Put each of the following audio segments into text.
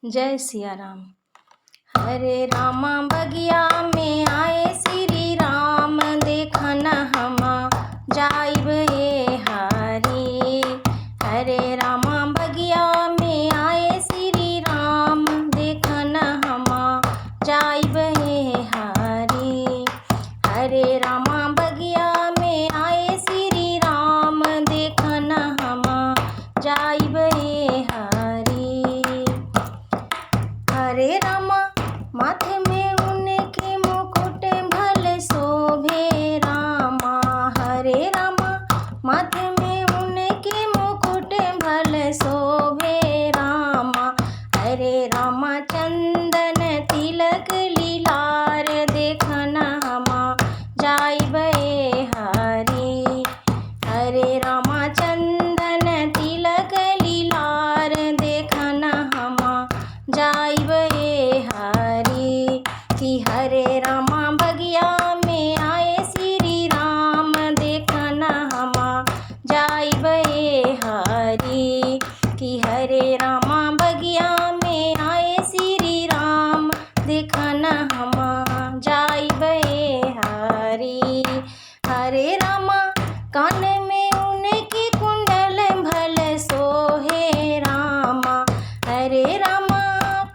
जय सिया राम। हरे रामा बगिया में आए श्री राम, देखन हमा जाइब ए हरी। हरे रामा बगिया में आए श्री राम, देखन हमा जाइब ए हरी। हरे रामा बगिया में आए श्री राम, देखन हमा जाइब ए हरी। हरे रामा माथे में उनके मुकुट भले शोभे रामा। हरे रामा माथे में उनके मुकुट भले शोभे रामा। हरे रामा चंदन तिलक लीलार, देखन हमा जाइब ए हरी। हरे रामा चंदन तिलक लीलार, देखन हमा जाइब ए हरी। कि हरे रामा बगिया में आए श्री राम, देखन हमा जाइब ए हरी। कि हरे रामा बगिया में आए श्री राम, देखन हमा जाइब ए हरी। हरे रामा कान में उनके कुंडल भले सोहे रामा। हरे रामा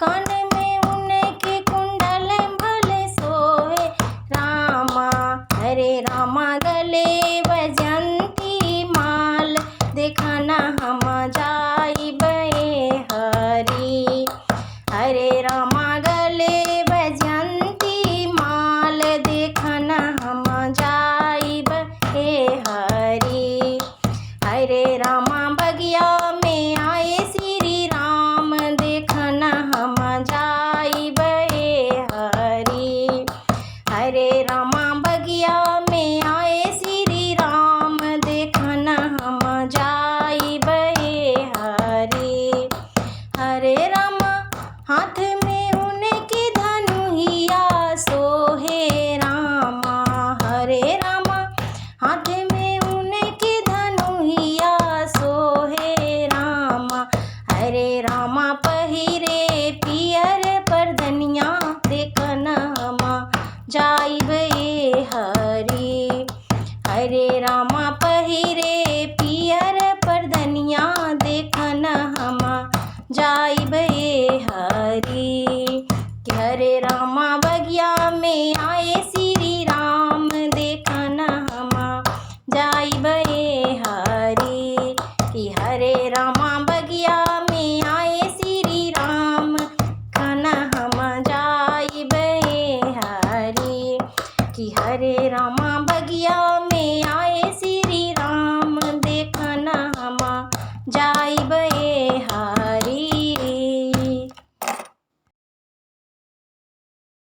कान में उनके कुंडल भले सोहे रामा। हरे रामा गले बजंती माल, देखन हमा जाइब ए हरी। हरे रामा गले बजंती माल, देखन हमा जाइब ए हरी। हरे रामा बगिया में आए श्री राम, देखन हमा जाइब ए हरी। हरे रामा बगिया में आए श्री राम, देखन हमा जाइब ए हरी। हरे रामा हाथ में उनके धनुहिया सोहे रामा। हरे रामा हाथ में उनके धनुहिया सोहे रामा। हरे रामा पहिरे पियर परधनिया, देखन हमा जाइब ए हरी। हरे रामा पहिरे पियर परधनिया, देखन हमा जाइब ए हरी। हरे रामा बगिया में आए श्री राम, देखन हमा जाइब ए हरी। कि हरे रामा बगिया में आए श्री राम, देखन हमा जाइब ए हरी। कि हरे रामा